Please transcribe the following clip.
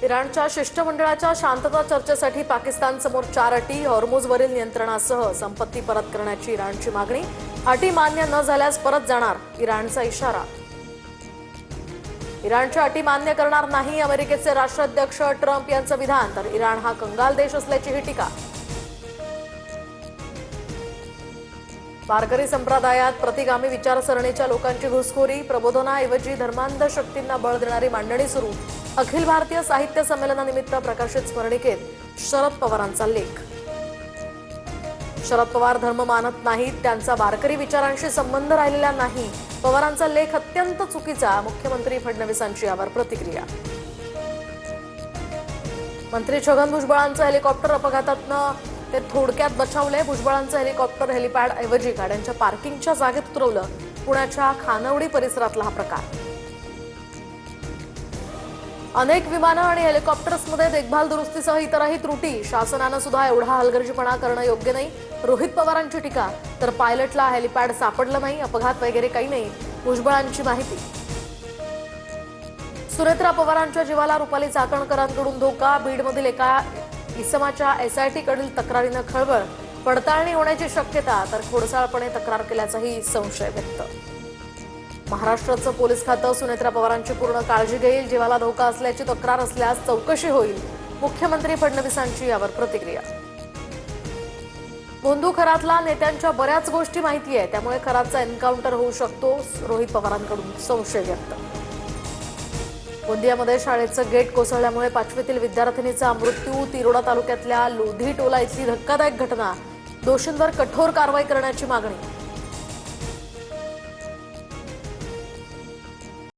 इराणच्या शिष्टमंडळाच्या शांतता चर्चेसाठी पाकिस्तानसमोर 4 अटी, हॉर्मुझवरील नियंत्रणासह संपत्ती परत करण्याची इराणची मागणी. अटी मान्य न झाल्यास परत जाणार, इराणचा इशारा. इराणच्या अटी मान्य करणार नाही, अमेरिकेचे राष्ट्राध्यक्ष ट्रम्प यांचं विधान. तर इराण हा कंगाल देश असल्याची टीका. वारकरी संप्रदायात प्रतिगामी विचारसरणीच्या लोकांची घुसखोरी, प्रबोधनाऐवजी धर्मांध शक्तींना बळ देणारी मांडणी सुरू. अखिल भारतीय साहित्य संमेलनानिमित्त प्रकाशित स्मरणिकेत शरद पवारांचा लेख. शरद पवार धर्म मानत नाहीत, त्यांचा वारकरी विचारांशी संबंध राहिलेला नाही. पवारांचा लेख अत्यंत चुकीचा, मुख्यमंत्री फडणवीसांची यावर प्रतिक्रिया. मंत्री छगन भुजबळांचं हेलिकॉप्टर अपघातातनं ते थोडक्यात बचावले. भुजबळांचं हेलिकॉप्टर हेलिपॅड ऐवजी गाड्यांच्या पार्किंगच्या जागेत उतरवलं. पुण्याच्या खानवडी परिसरातला हा प्रकार. अनेक विमानं आणि हेलिकॉप्टर्समध्ये देखभाल दुरुस्तीसह इतरही त्रुटी. शासनानं सुद्धा एवढा हलगर्जीपणा करणं योग्य नाही, रोहित पवारांची टीका. तर पायलटला हेलिपॅड सापडलं नाही, अपघात वगैरे काही नाही, भुजबळांची माहिती. सुनेत्रा पवारांच्या जीवाला रुपाली चाकणकरांकडून धोका. बीडमधील एका इसमाच्या एसआयटी कडील तक्रारीनं खळबळ. पडताळणी होण्याची शक्यता, तर खोडसाळपणे तक्रार केल्याचाही संशय व्यक्त. महाराष्ट्राचं पोलीस खातं सुनेत्रा पवारांची पूर्ण काळजी घेईल. जीवाला धोका असल्याची तक्रार असल्यास चौकशी होईल, मुख्यमंत्री फडणवीसांची यावर प्रतिक्रिया. बोंधू खरातला नेत्यांच्या बऱ्याच गोष्टी माहिती आहे, त्यामुळे खरातचा एन्काउंटर होऊ शकतो, रोहित पवारांकडून संशय व्यक्त. गोंदियामध्ये शाळेचं गेट कोसळल्यामुळे 5वीतील विद्यार्थिनीचा मृत्यू. तिरोडा तालुक्यातल्या लोधी टोला इथली धक्कादायक घटना. दोषींवर कठोर कारवाई करण्याची मागणी.